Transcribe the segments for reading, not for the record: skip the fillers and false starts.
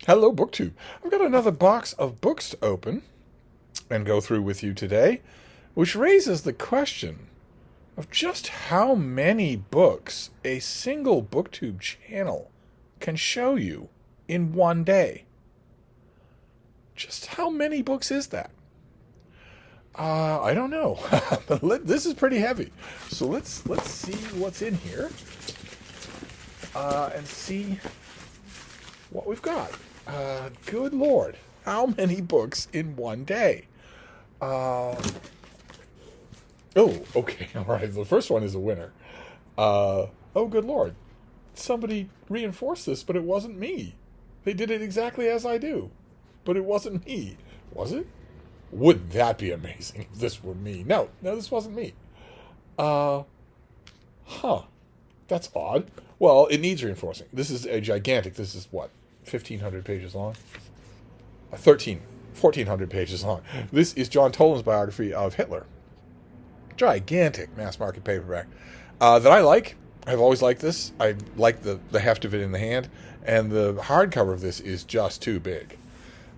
Hello, BookTube. I've got another box of books to open and go through with you today, which raises the question of just how many books a single BookTube channel can show you in one day. Just how many books is that? I don't know. This is pretty heavy. So let's see what's in here and see what we've got. Good Lord. How many books in one day? Oh, okay. All right. The first one is a winner. Oh, good Lord. Somebody reinforced this, but it wasn't me. They did it exactly as I do, but it wasn't me. Was it? Wouldn't that be amazing if this were me? No, this wasn't me. Huh. That's odd. Well, it needs reinforcing. This is a gigantic. This is what? 1,500 pages long? 1,400 pages long. This is John Toland's biography of Hitler. Gigantic mass market paperback that I like. I've always liked this. I like the heft of it in the hand, and the hardcover of this is just too big.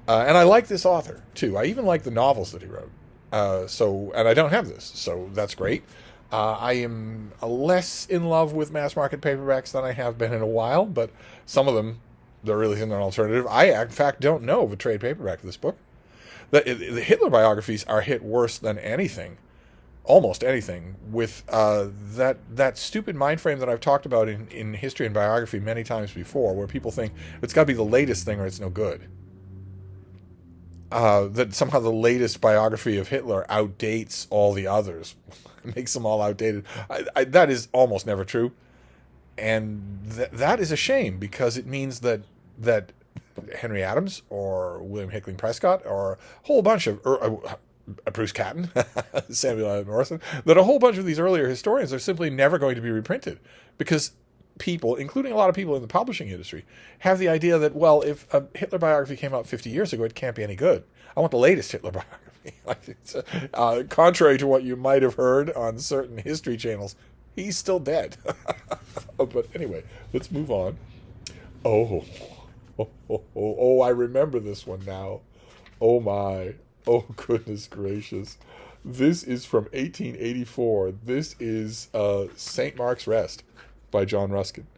And I like this author too. I even like the novels that he wrote. And I don't have this, so that's great. I am less in love with mass market paperbacks than I have been in a while, but some of them, there really isn't an alternative. I, in fact, don't know of a trade paperback for this book. The Hitler biographies are hit worse than anything, almost anything, with that stupid mind frame that I've talked about in history and biography many times before, where people think it's got to be the latest thing or it's no good. That somehow the latest biography of Hitler outdates all the others, makes them all outdated. That is almost never true. And that is a shame, because it means that Henry Adams or William Hickling Prescott or a whole bunch of Bruce Catton, Samuel L. Morrison, that a whole bunch of these earlier historians are simply never going to be reprinted, because people, including a lot of people in the publishing industry, have the idea that, well, if a Hitler biography came out 50 years ago, it can't be any good. I want the latest Hitler biography. Contrary to what you might have heard on certain history channels, he's still dead. But anyway, let's move on. Oh, I remember this one now. Oh my. Oh, goodness gracious. This is from 1884. This is St. Mark's Rest by John Ruskin.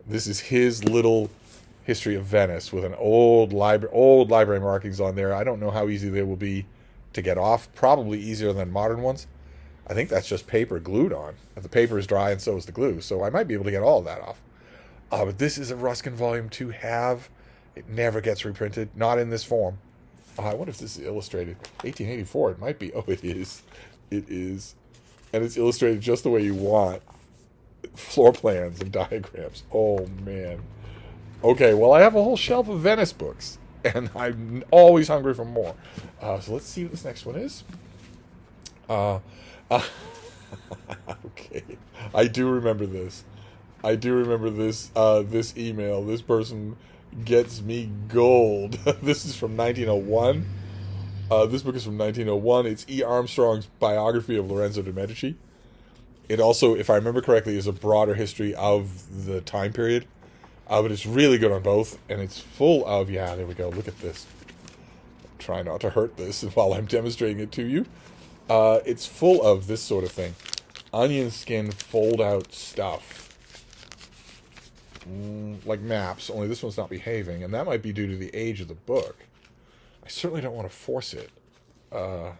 This is his little history of Venice with an old library markings on there. I don't know how easy they will be to get off. Probably easier than modern ones. I think that's just paper glued on. The paper is dry and so is the glue, so I might be able to get all of that off. But this is a Ruskin volume to have. It never gets reprinted, not in this form. I wonder if this is illustrated. 1884, it might be. Oh, it is. It is. And it's illustrated just the way you want. Floor plans and diagrams. Oh, man. Okay, well, I have a whole shelf of Venice books, and I'm always hungry for more. So let's see what this next one is. Okay. I do remember this. This email. This person gets me gold. This is from 1901. This book is from 1901. It's E. Armstrong's biography of Lorenzo De Medici. It also, if I remember correctly, is a broader history of the time period. But it's really good on both, and it's full of, yeah, there we go, look at this. Try not to hurt this while I'm demonstrating it to you. It's full of this sort of thing. Onion skin fold-out stuff. Like maps, only this one's not behaving, and that might be due to the age of the book. I certainly don't want to force it. How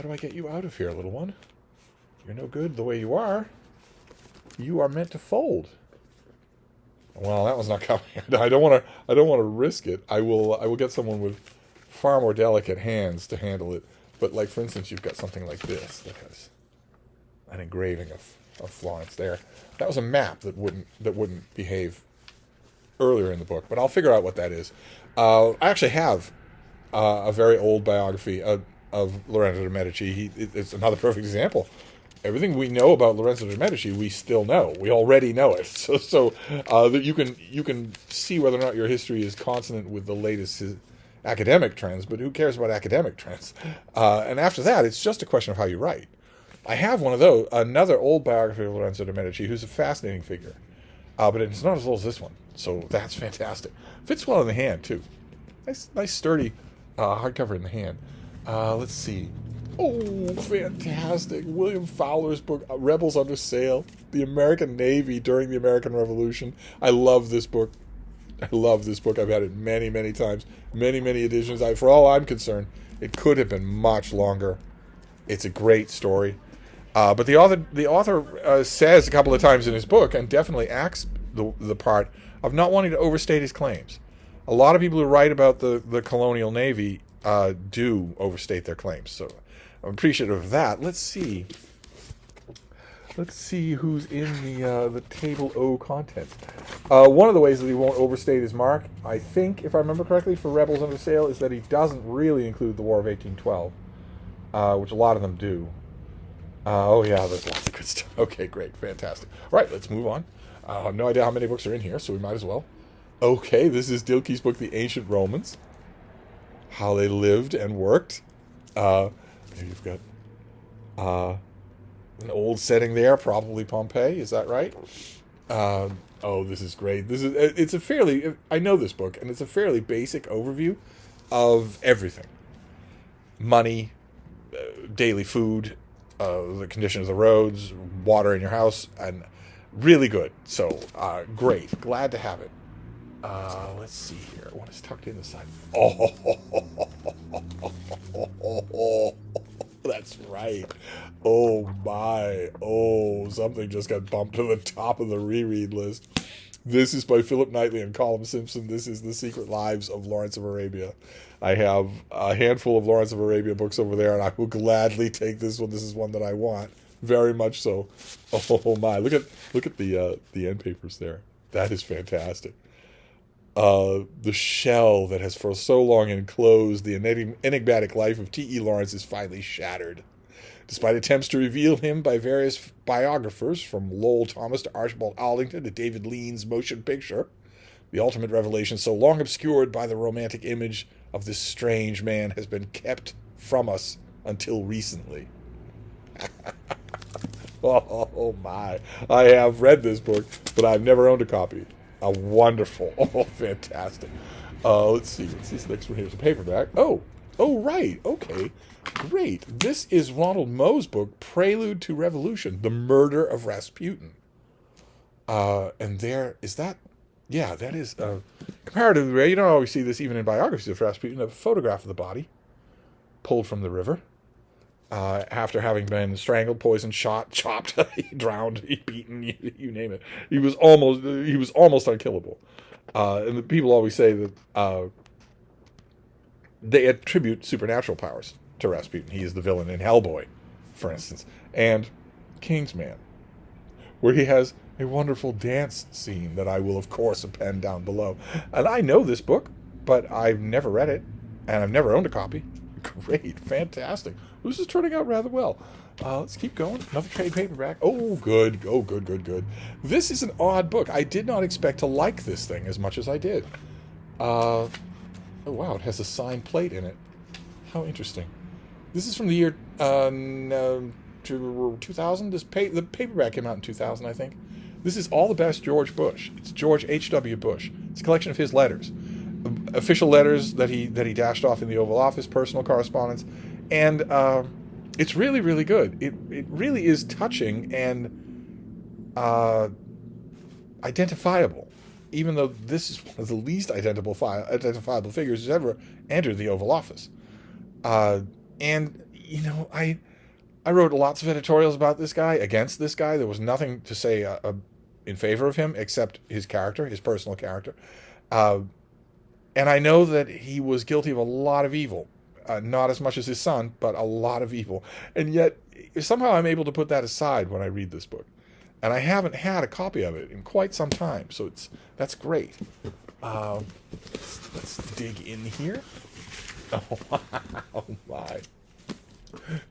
do I get you out of here, little one? You're no good the way you are. You are meant to fold. Well, that one's not coming. I don't want to risk it. I will get someone with far more delicate hands to handle it. But like, for instance, you've got something like this that has an engraving of Florence there. That was a map that wouldn't behave earlier in the book, but I'll figure out what that is. I actually have a very old biography of Lorenzo de Medici. It's another perfect example. Everything we know about Lorenzo de Medici, we still know. We already know it. So that you can see whether or not your history is consonant with the latest academic trends, but who cares about academic trends? And after that, it's just a question of how you write. I have one of those, another old biography of Lorenzo de Medici, who's a fascinating figure. but it's not as old as this one, so that's fantastic. Fits well in the hand too. Nice sturdy hardcover in the hand. Let's see. Oh, fantastic! William Fowler's book, Rebels Under Sail, the American Navy during the American Revolution. I love this book. I love this book. I've had it many, many times, many editions. For all I'm concerned, it could have been much longer. It's a great story. But the author says a couple of times in his book, and definitely acts the part of not wanting to overstate his claims. A lot of people who write about the colonial navy do overstate their claims. So I'm appreciative of that. Let's see who's in the table O contents. One of the ways that he won't overstate his mark, I think, if I remember correctly, for Rebels Under Sail, is that he doesn't really include the War of 1812, which a lot of them do. Oh yeah, there's lots of good stuff. Okay, great, fantastic. All right, let's move on. I have no idea how many books are in here, so we might as well. Okay, this is Dilke's book, The Ancient Romans. How they lived and worked. There you've got an old setting there, probably Pompeii. Is that right? Oh, this is great. It's a fairly, I know this book, and it's a fairly basic overview of everything. Money, daily food, the condition of the roads, water in your house, and really good. So, great. Glad to have it. Let's see here. What is tucked in the side? Oh, that's right. Oh, my. Oh, something just got bumped to the top of the reread list. This is by Philip Knightley and Colin Simpson. This is The Secret Lives of Lawrence of Arabia. I have a handful of Lawrence of Arabia books over there, and I will gladly take this one. This is one that I want, very much so. Oh my! Look at the end papers there. That is fantastic. The shell that has for so long enclosed the enigmatic life of T.E. Lawrence is finally shattered. Despite attempts to reveal him by various biographers, from Lowell Thomas to Archibald Aldington to David Lean's motion picture, the ultimate revelation, so long obscured by the romantic image of this strange man, has been kept from us until recently. Oh my. I have read this book, but I've never owned a copy. Wonderful. Oh, fantastic. Let's see. What's this next one here? It's a paperback. Oh, right. Okay. Great. This is Ronald Moe's book, Prelude to Revolution, The Murder of Rasputin. And there is that. Yeah, that is comparatively rare. You don't always see this even in biographies of Rasputin. A photograph of the body pulled from the river after having been strangled, poisoned, shot, chopped, drowned, beaten, you name it. He was almost unkillable. And the people always say that they attribute supernatural powers to Rasputin. He is the villain in Hellboy, for instance, and Kingsman, where he has a wonderful dance scene that I will, of course, append down below. And I know this book, but I've never read it, and I've never owned a copy. Great, fantastic. This is turning out rather well. Let's keep going. Another trade paperback. Oh, good. Oh, good. This is an odd book. I did not expect to like this thing as much as I did. Oh, wow, it has a signed plate in it. How interesting. This is from the year 2000. The paperback came out in 2000, I think. This is All the Best George Bush. It's George H.W. Bush. It's a collection of his letters. Official letters that he dashed off in the Oval Office, personal correspondence, and it's really, really good. It really is touching and identifiable, even though this is one of the least identifiable figures who's ever entered the Oval Office. And you know, I wrote lots of editorials about this guy, against this guy. There was nothing to say in favor of him except his character, his personal character. And I know that he was guilty of a lot of evil. Not as much as his son, but a lot of evil. And yet, somehow I'm able to put that aside when I read this book. And I haven't had a copy of it in quite some time, so that's great. Let's dig in here. Oh my.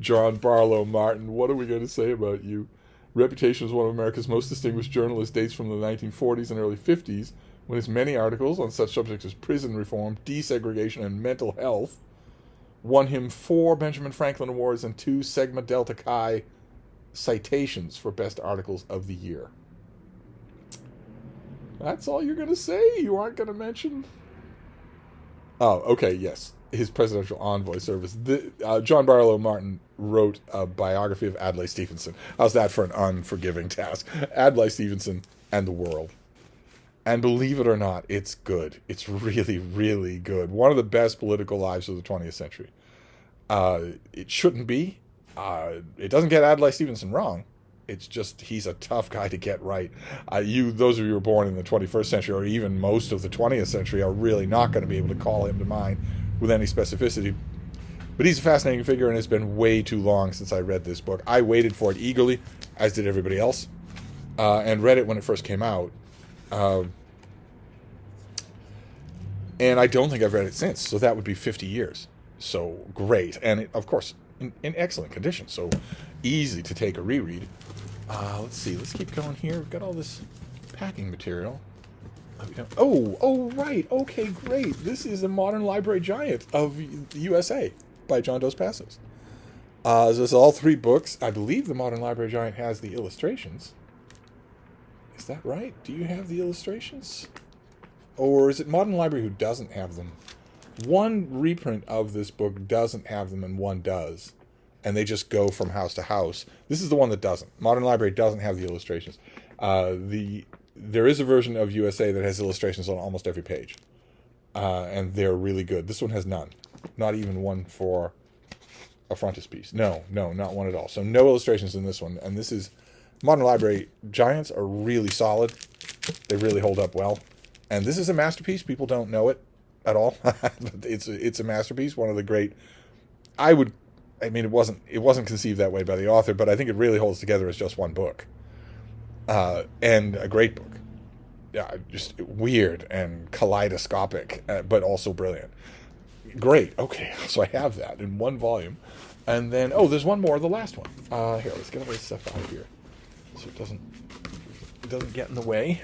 John Barlow Martin, what are we going to say about you? Reputation as one of America's most distinguished journalists dates from the 1940s and early 50s, when his many articles on such subjects as prison reform, desegregation, and mental health won him 4 Benjamin Franklin Awards and 2 Sigma Delta Chi citations for best articles of the year. That's all you're going to say? You aren't going to mention? Oh, okay, yes. His presidential envoy service. John Barlow Martin wrote a biography of Adlai Stevenson. How's that for an unforgiving task? Adlai Stevenson and the World. And believe it or not, it's good. It's really, really good. One of the best political lives of the 20th century. It shouldn't be. It doesn't get Adlai Stevenson wrong. It's just he's a tough guy to get right. Those of you who were born in the 21st century, or even most of the 20th century, are really not going to be able to call him to mind with any specificity. But he's a fascinating figure, and it's been way too long since I read this book. I waited for it eagerly, as did everybody else, and read it when it first came out. And I don't think I've read it since, so that would be 50 years. So great. And it, of course, in excellent condition, so easy to take a reread. Let's see, let's keep going here. We've got all this packing material. Oh, right. Okay, great. This is a modern library giant of the USA by John Dos Passos. This is all 3 books. I believe the Modern Library Giant has the illustrations. Is that right? Do you have the illustrations? Or is it Modern Library who doesn't have them? One reprint of this book doesn't have them and one does. And they just go from house to house. This is the one that doesn't. Modern Library doesn't have the illustrations. There is a version of USA that has illustrations on almost every page. And they're really good. This one has none. Not even one for a frontispiece. No, not one at all. So no illustrations in this one. And this is... Modern Library Giants are really solid. They really hold up well. And this is a masterpiece. People don't know it at all. It's a masterpiece. One of the great... it wasn't conceived that way by the author, but I think it really holds together as just one book. And a great book. Just weird and kaleidoscopic, but also brilliant. Great. Okay, so I have that in one volume. And then, there's one more, the last one. Here, let's get all this stuff out of here so it doesn't get in the way.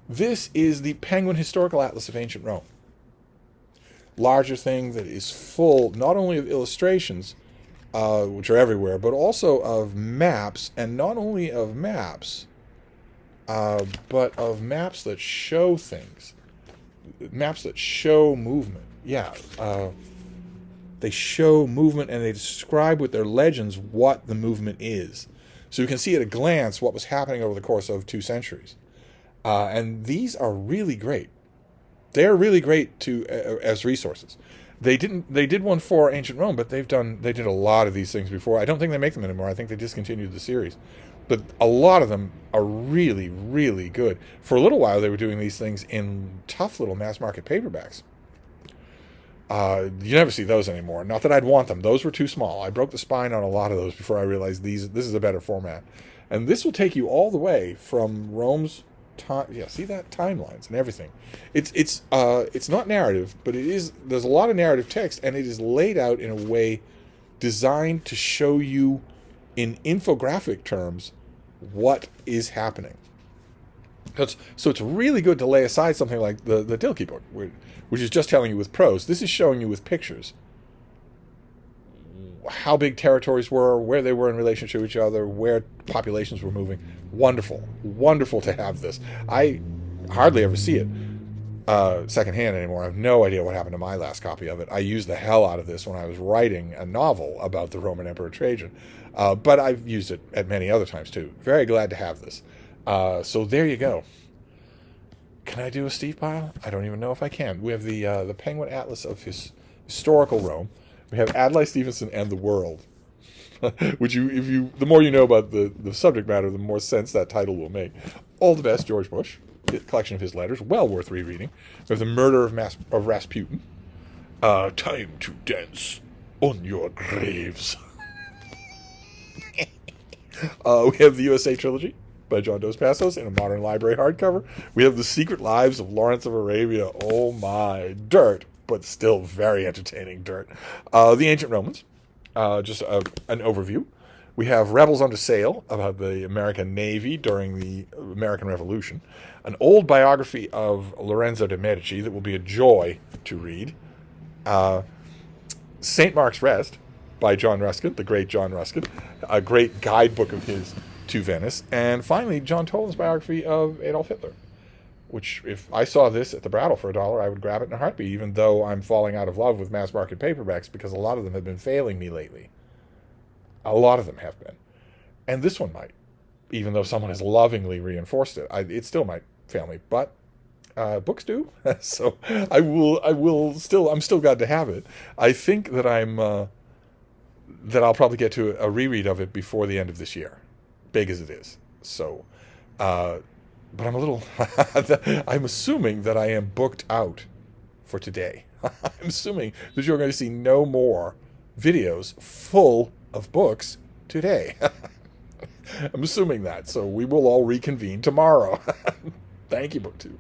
This is the Penguin Historical Atlas of Ancient Rome. Larger thing that is full not only of illustrations, which are everywhere, but also of maps, and not only of maps, but of maps that show things. Maps that show movement. Yeah, they show movement and they describe with their legends what the movement is. So you can see at a glance what was happening over the course of 2 centuries. And these are really great. They're really great as resources. They did one for ancient Rome, but they did a lot of these things before. I don't think they make them anymore. I think they discontinued the series. But a lot of them are really, really good. For a little while, they were doing these things in tough little mass market paperbacks. You never see those anymore. Not that I'd want them. Those were too small. I broke the spine on a lot of those before I realized this is a better format. And this will take you all the way from Rome's time. Yeah, see that? Timelines and everything. It's not narrative, but there's a lot of narrative text, and it is laid out in a way designed to show you in infographic terms what is happening. So it's really good to lay aside something like the Dilke book, which is just telling you with prose. This is showing you with pictures how big territories were, where they were in relationship to each other, where populations were moving. Wonderful. Wonderful to have this. I hardly ever see it secondhand anymore. I have no idea what happened to my last copy of it. I used the hell out of this when I was writing a novel about the Roman Emperor Trajan. But I've used it at many other times too. Very glad to have this. So there you go. Can I do a Steve pile? I don't even know if I can. We have the Penguin Atlas of historical Rome. We have Adlai Stevenson and the World. Which the more you know about the subject matter, the more sense that title will make. All the best, George Bush. Collection of his letters, well worth rereading. We have the Murder of Rasputin. Time to dance on your graves. We have the USA Trilogy by John Dos Passos in a Modern Library hardcover. We have The Secret Lives of Lawrence of Arabia. Oh my, dirt, but still very entertaining dirt. The Ancient Romans, just an overview. We have Rebels Under Sail about the American Navy during the American Revolution. An old biography of Lorenzo De Medici that will be a joy to read. St. Mark's Rest by John Ruskin, the great John Ruskin. A great guidebook of his to Venice. And finally, John Toland's biography of Adolf Hitler, which if I saw this at the Brattle for $1, I would grab it in a heartbeat, even though I'm falling out of love with mass market paperbacks because a lot of them have been failing me lately. A lot of them have been. And this one might, even though someone has lovingly reinforced it. It still might fail me, but books do. So I'm still glad to have it. I think that that I'll probably get to a reread of it before the end of this year, big as it is. So, but I'm I'm assuming that I am booked out for today. I'm assuming that you're going to see no more videos full of books today. I'm assuming that. So we will all reconvene tomorrow. Thank you, BookTube.